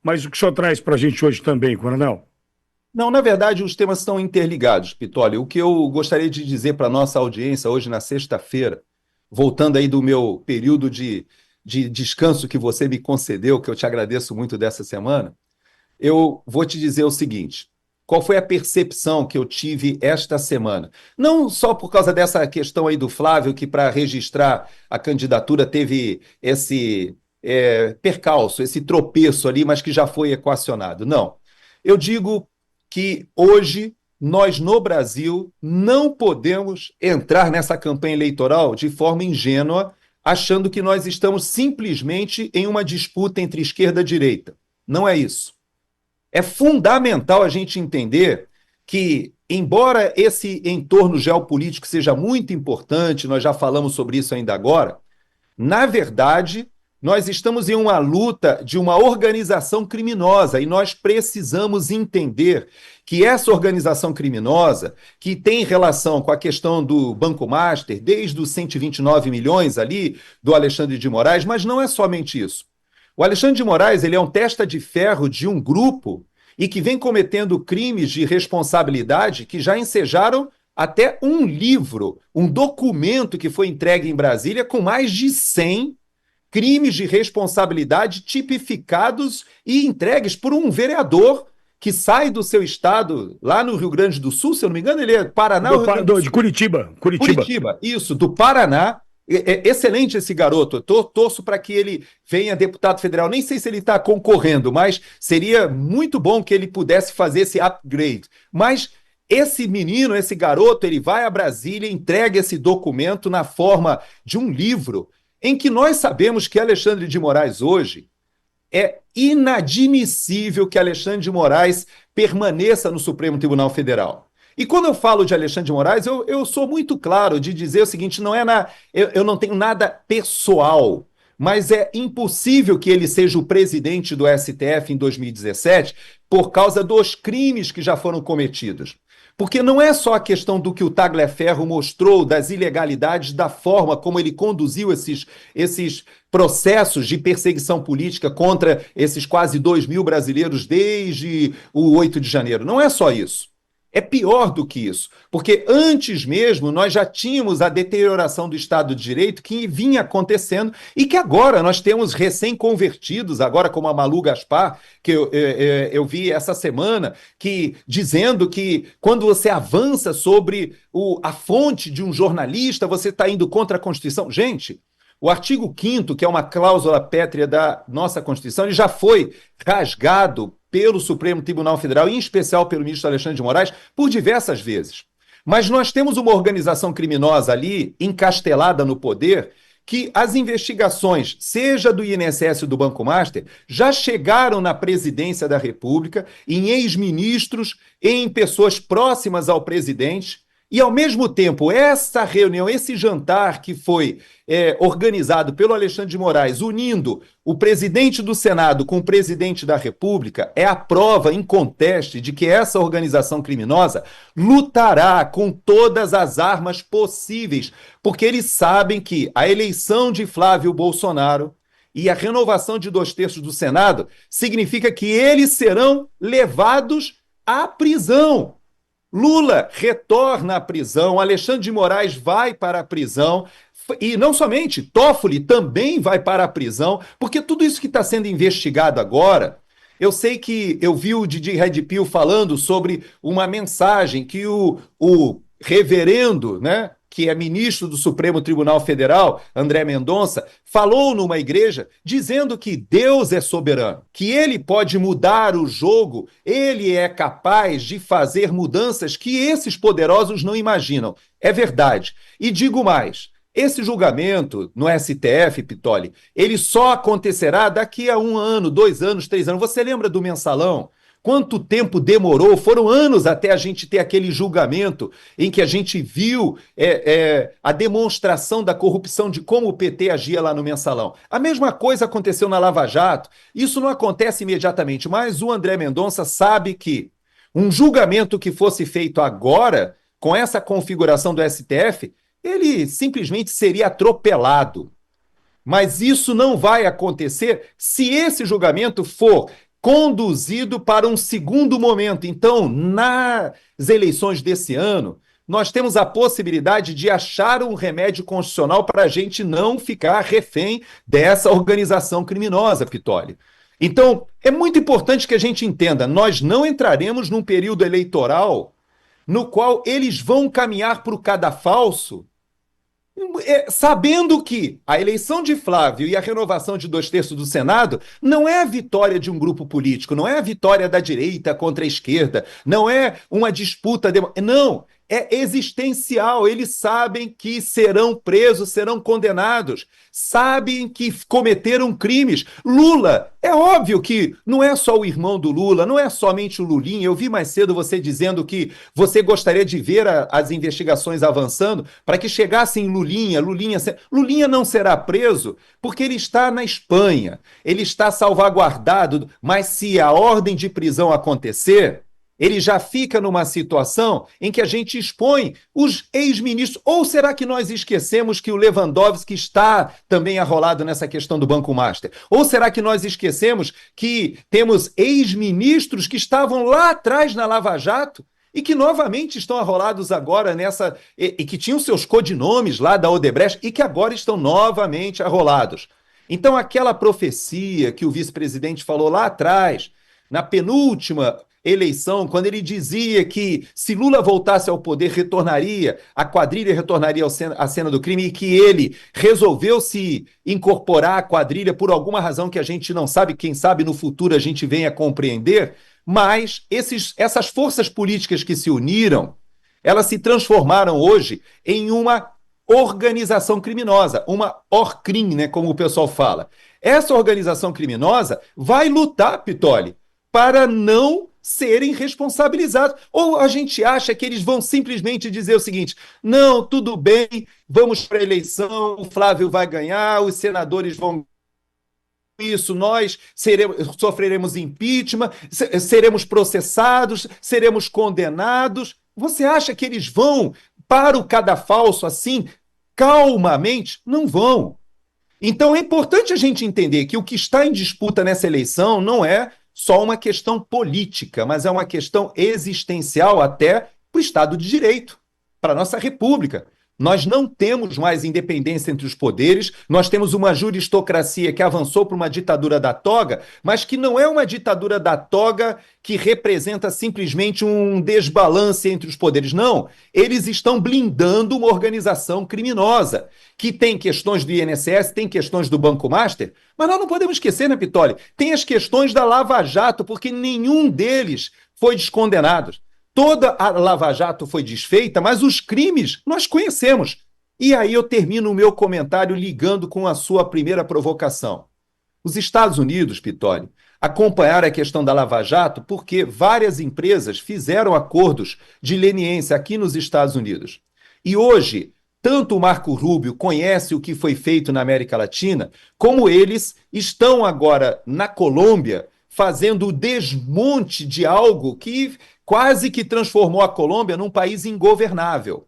Mas o que o senhor traz para a gente hoje também, Coronel? Não, na verdade, os temas estão interligados, Pitoli. O que eu gostaria de dizer para a nossa audiência hoje, na sexta-feira, voltando aí do meu período de descanso que você me concedeu, que eu te agradeço muito dessa semana, eu vou te dizer o seguinte: qual foi a percepção que eu tive esta semana? Não só por causa dessa questão aí do Flávio, que para registrar a candidatura teve esse percalço, esse tropeço ali, mas que já foi equacionado. Não. Eu digo que hoje nós no Brasil não podemos entrar nessa campanha eleitoral de forma ingênua, achando que nós estamos simplesmente em uma disputa entre esquerda e direita. Não é isso. É fundamental a gente entender que, embora esse entorno geopolítico seja muito importante, nós já falamos sobre isso ainda agora, na verdade, nós estamos em uma luta de uma organização criminosa e nós precisamos entender que essa organização criminosa, que tem relação com a questão do Banco Master, desde os 129 milhões ali do Alexandre de Moraes, mas não é somente isso. O Alexandre de Moraes, ele é um testa de ferro de um grupo e que vem cometendo crimes de responsabilidade que já ensejaram até um livro, um documento que foi entregue em Brasília com mais de 100 crimes de responsabilidade tipificados e entregues por um vereador que sai do seu estado, lá no Rio Grande do Sul, se eu não me engano, ele é Paraná ou Rio Grande do De Sul? Curitiba. Curitiba. Curitiba, isso, do Paraná. É excelente esse garoto. Eu torço para que ele venha deputado federal. Nem sei se ele está concorrendo, mas seria muito bom que ele pudesse fazer esse upgrade. Mas esse menino, esse garoto, ele vai a Brasília e entrega esse documento na forma de um livro em que nós sabemos que Alexandre de Moraes hoje é inadmissível que Alexandre de Moraes permaneça no Supremo Tribunal Federal. E quando eu falo de Alexandre de Moraes, eu sou muito claro de dizer o seguinte: não é eu não tenho nada pessoal, mas é impossível que ele seja o presidente do STF em 2017 por causa dos crimes que já foram cometidos. Porque não é só a questão do que o Tagliaferro mostrou, das ilegalidades, da forma como ele conduziu esses processos de perseguição política contra esses quase 2 mil brasileiros desde o 8 de janeiro. Não é só isso. É pior do que isso, porque antes mesmo nós já tínhamos a deterioração do Estado de Direito que vinha acontecendo e que agora nós temos recém-convertidos, agora como a Malu Gaspar, que eu vi essa semana, que dizendo que quando você avança sobre a fonte de um jornalista, você está indo contra a Constituição. Gente, o artigo 5º, que é uma cláusula pétrea da nossa Constituição, ele já foi rasgado pelo Supremo Tribunal Federal, em especial pelo ministro Alexandre de Moraes, por diversas vezes. Mas nós temos uma organização criminosa ali, encastelada no poder, que as investigações, seja do INSS ou do Banco Master, já chegaram na presidência da República, em ex-ministros, em pessoas próximas ao presidente. E, ao mesmo tempo, essa reunião, esse jantar que foi organizado pelo Alexandre de Moraes, unindo o presidente do Senado com o presidente da República, é a prova inconteste de que essa organização criminosa lutará com todas as armas possíveis, porque eles sabem que a eleição de Flávio Bolsonaro e a renovação de 2/3 do Senado significa que eles serão levados à prisão. Lula retorna à prisão, Alexandre de Moraes vai para a prisão, e não somente, Toffoli também vai para a prisão, porque tudo isso que está sendo investigado agora, eu sei que eu vi o Didi Red Pill falando sobre uma mensagem que o reverendo, né, que é ministro do Supremo Tribunal Federal, André Mendonça, falou numa igreja dizendo que Deus é soberano, que ele pode mudar o jogo, ele é capaz de fazer mudanças que esses poderosos não imaginam. É verdade. E digo mais, esse julgamento no STF, Pitoli, ele só acontecerá daqui a 1 ano, 2 anos, 3 anos. Você lembra do mensalão? Quanto tempo demorou? Foram anos até a gente ter aquele julgamento em que a gente viu a demonstração da corrupção de como o PT agia lá no mensalão. A mesma coisa aconteceu na Lava Jato. Isso não acontece imediatamente, mas o André Mendonça sabe que um julgamento que fosse feito agora, com essa configuração do STF, ele simplesmente seria atropelado. Mas isso não vai acontecer se esse julgamento for conduzido para um segundo momento. Então, nas eleições desse ano, nós temos a possibilidade de achar um remédio constitucional para a gente não ficar refém dessa organização criminosa, Pitoli. Então, é muito importante que a gente entenda, nós não entraremos num período eleitoral no qual eles vão caminhar para o cadafalso, sabendo que a eleição de Flávio e a renovação de 2/3 do Senado não é a vitória de um grupo político, não é a vitória da direita contra a esquerda, não é uma disputa, não, é existencial. Eles sabem que serão presos, serão condenados, sabem que cometeram crimes. Lula, é óbvio que não é só o irmão do Lula, não é somente o Lulinha. Eu vi mais cedo você dizendo que você gostaria de ver as investigações avançando para que chegassem Lulinha. Lulinha não será preso porque ele está na Espanha, ele está salvaguardado, mas se a ordem de prisão acontecer, ele já fica numa situação em que a gente expõe os ex-ministros. Ou será que nós esquecemos que o Lewandowski está também arrolado nessa questão do Banco Master? Ou será que nós esquecemos que temos ex-ministros que estavam lá atrás na Lava Jato e que novamente estão arrolados agora nessa... e que tinham seus codinomes lá da Odebrecht e que agora estão novamente arrolados? Então, aquela profecia que o vice-presidente falou lá atrás, na penúltima eleição, quando ele dizia que se Lula voltasse ao poder, a quadrilha retornaria à cena do crime, e que ele resolveu se incorporar à quadrilha por alguma razão que a gente não sabe, quem sabe no futuro a gente venha a compreender, mas essas forças políticas que se uniram, elas se transformaram hoje em uma organização criminosa, uma Orcrim, né, como o pessoal fala. Essa organização criminosa vai lutar, Pitoli, para não serem responsabilizados. Ou a gente acha que eles vão simplesmente dizer o seguinte: não, tudo bem, vamos para a eleição, o Flávio vai ganhar, os senadores vão... isso, nós sofreremos impeachment, seremos processados, seremos condenados. Você acha que eles vão para o cadafalso assim, calmamente? Não vão. Então é importante a gente entender que o que está em disputa nessa eleição não é só uma questão política, mas é uma questão existencial até para o Estado de Direito, para a nossa República. Nós não temos mais independência entre os poderes, nós temos uma juristocracia que avançou para uma ditadura da toga, mas que não é uma ditadura da toga que representa simplesmente um desbalance entre os poderes. Não, eles estão blindando uma organização criminosa, que tem questões do INSS, tem questões do Banco Master, mas nós não podemos esquecer, né, Pitoli? Tem as questões da Lava Jato, porque nenhum deles foi descondenado. Toda a Lava Jato foi desfeita, mas os crimes nós conhecemos. E aí eu termino o meu comentário ligando com a sua primeira provocação. Os Estados Unidos, Pitoli, acompanharam a questão da Lava Jato porque várias empresas fizeram acordos de leniência aqui nos Estados Unidos. E hoje, tanto o Marco Rubio conhece o que foi feito na América Latina, como eles estão agora na Colômbia fazendo o desmonte de algo que quase que transformou a Colômbia num país ingovernável.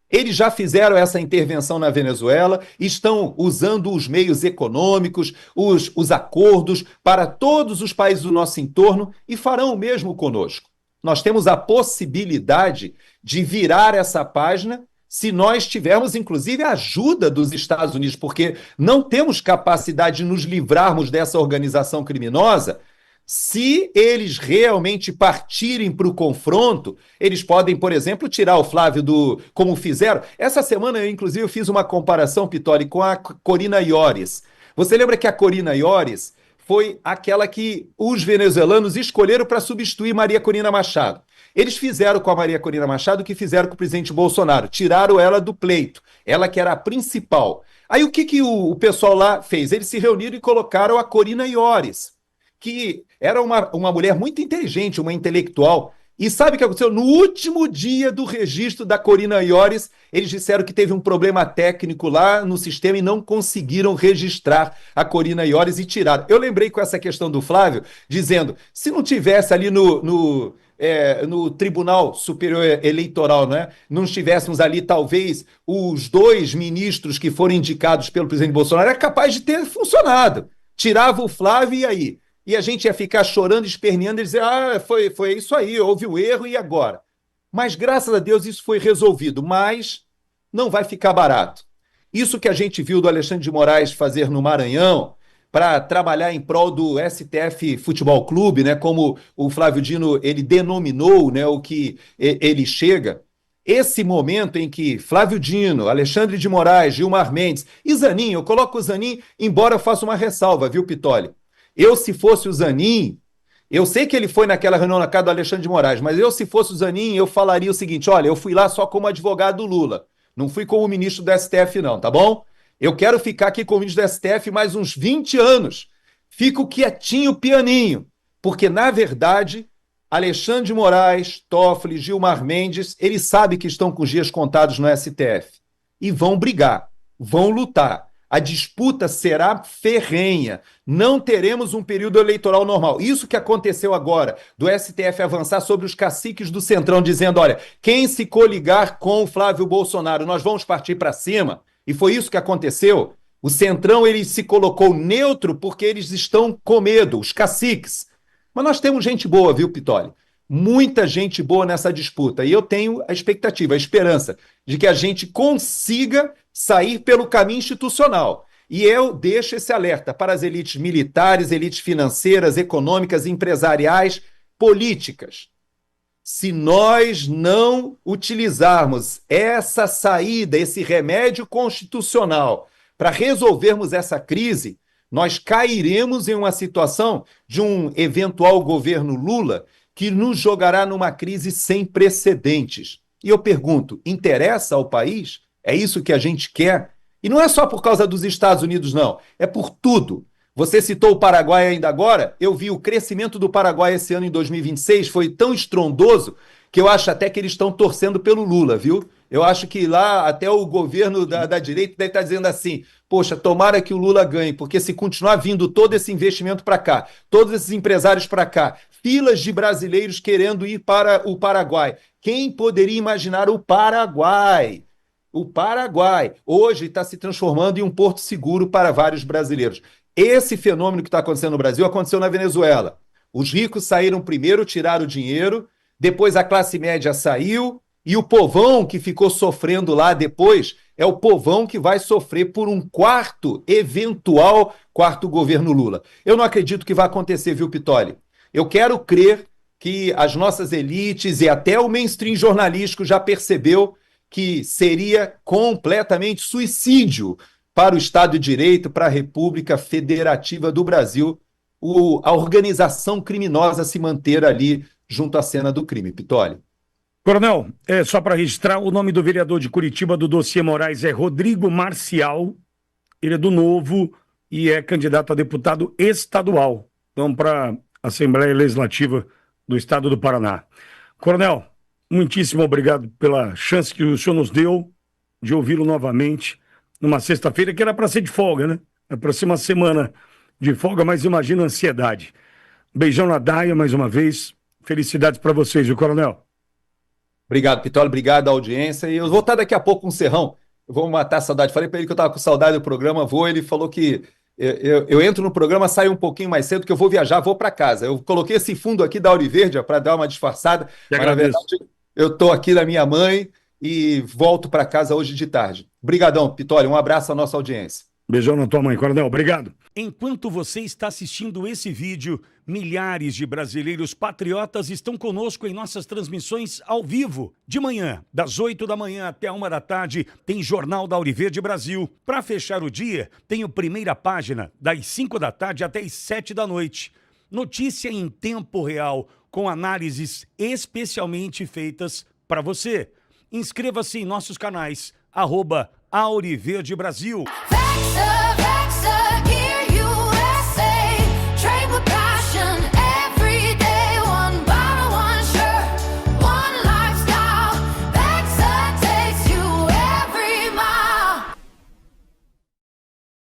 Eles já fizeram essa intervenção na Venezuela, estão usando os meios econômicos, os acordos para todos os países do nosso entorno e farão o mesmo conosco. Nós temos a possibilidade de virar essa página se nós tivermos, inclusive, a ajuda dos Estados Unidos, porque não temos capacidade de nos livrarmos dessa organização criminosa. Se eles realmente partirem para o confronto, eles podem, por exemplo, tirar o Flávio como fizeram. Essa semana, inclusive, eu fiz uma comparação, Pitoli, com a Corina Yoris. Você lembra que a Corina Yoris foi aquela que os venezuelanos escolheram para substituir Maria Corina Machado? Eles fizeram com a Maria Corina Machado o que fizeram com o presidente Bolsonaro. Tiraram ela do pleito. Ela que era a principal. Aí o que o pessoal lá fez? Eles se reuniram e colocaram a Corina Yoris, que era uma mulher muito inteligente, uma intelectual. E sabe o que aconteceu? No último dia do registro da Corina Yoris, eles disseram que teve um problema técnico lá no sistema e não conseguiram registrar a Corina Yoris e tiraram. Eu lembrei com essa questão do Flávio, dizendo, se não tivesse ali no Tribunal Superior Eleitoral, né? Não estivéssemos ali, talvez, os 2 ministros que foram indicados pelo presidente Bolsonaro, era capaz de ter funcionado. Tirava o Flávio e aí? e a gente ia ficar chorando, esperneando e dizer, foi isso aí, houve o erro e agora? Mas, graças a Deus, isso foi resolvido, mas não vai ficar barato. Isso que a gente viu do Alexandre de Moraes fazer no Maranhão, para trabalhar em prol do STF Futebol Clube, né, como o Flávio Dino ele denominou, né, o que ele chega, esse momento em que Flávio Dino, Alexandre de Moraes, Gilmar Mendes e Zanin, eu coloco o Zanin, embora eu faça uma ressalva, viu, Pitoli? Eu, se fosse o Zanin, eu sei que ele foi naquela reunião na casa do Alexandre de Moraes, mas eu, se fosse o Zanin, eu falaria o seguinte, olha, eu fui lá só como advogado do Lula, não fui como ministro do STF não, tá bom? Eu quero ficar aqui como ministro do STF mais uns 20 anos. Fico quietinho, pianinho, porque, na verdade, Alexandre de Moraes, Toffoli, Gilmar Mendes, eles sabem que estão com os dias contados no STF e vão brigar, vão lutar. A disputa será ferrenha. Não teremos um período eleitoral normal. Isso que aconteceu agora, do STF avançar sobre os caciques do Centrão, dizendo, olha, quem se coligar com o Flávio Bolsonaro, nós vamos partir para cima. E foi isso que aconteceu. O Centrão ele se colocou neutro porque eles estão com medo, os caciques. Mas nós temos gente boa, viu, Pitoli? Muita gente boa nessa disputa. E eu tenho a expectativa, a esperança de que a gente consiga sair pelo caminho institucional. E eu deixo esse alerta para as elites militares, elites financeiras, econômicas, empresariais, políticas. Se nós não utilizarmos essa saída, esse remédio constitucional para resolvermos essa crise, nós cairemos em uma situação de um eventual governo Lula que nos jogará numa crise sem precedentes. E eu pergunto, interessa ao país? É isso que a gente quer? E não é só por causa dos Estados Unidos, não. É por tudo. Você citou o Paraguai ainda agora, eu vi o crescimento do Paraguai esse ano em 2026, foi tão estrondoso que eu acho até que eles estão torcendo pelo Lula, viu? Eu acho que lá até o governo da direita deve estar dizendo assim, poxa, tomara que o Lula ganhe, porque se continuar vindo todo esse investimento para cá, todos esses empresários para cá, filas de brasileiros querendo ir para o Paraguai, quem poderia imaginar o Paraguai? O Paraguai hoje está se transformando em um porto seguro para vários brasileiros. Esse fenômeno que está acontecendo no Brasil aconteceu na Venezuela. Os ricos saíram primeiro, tiraram o dinheiro, depois a classe média saiu e o povão que ficou sofrendo lá depois é o povão que vai sofrer por um eventual quarto governo Lula. Eu não acredito que vai acontecer, viu, Pitoli? Eu quero crer que as nossas elites e até o mainstream jornalístico já percebeu que seria completamente suicídio para o Estado de Direito, para a República Federativa do Brasil, a organização criminosa se manter ali junto à cena do crime. Pitoli. Coronel, só para registrar, o nome do vereador de Curitiba do dossiê Moraes é Rodrigo Marcial, ele é do Novo e é candidato a deputado estadual, então para a Assembleia Legislativa do Estado do Paraná. Coronel, muitíssimo obrigado pela chance que o senhor nos deu de ouvi-lo novamente numa sexta-feira, que era para ser de folga, né? É para ser uma semana de folga, mas imagina a ansiedade. Beijão na Daia, mais uma vez. Felicidades para vocês, viu, Coronel? Obrigado, Pitoli. Obrigado à audiência. E eu vou estar daqui a pouco com o Serrão. Eu vou matar a saudade. Falei para ele que eu estava com saudade do programa. Ele falou que eu entro no programa, saio um pouquinho mais cedo, que eu vou viajar, vou para casa. Eu coloquei esse fundo aqui da Auriverde para dar uma disfarçada, mas na verdade eu estou aqui na minha mãe e volto para casa hoje de tarde. Obrigadão, Pitoli. Um abraço à nossa audiência. Beijão na tua mãe, Coronel. Obrigado. Enquanto você está assistindo esse vídeo, milhares de brasileiros patriotas estão conosco em nossas transmissões ao vivo. De manhã, das 8 da manhã até a 1 da tarde, tem Jornal da Auriverde Brasil. Para fechar o dia, tem o Primeira Página, das 5 da tarde até as 7 da noite. Notícia em tempo real, com análises especialmente feitas para você. Inscreva-se em nossos canais, @Auriverde Brasil.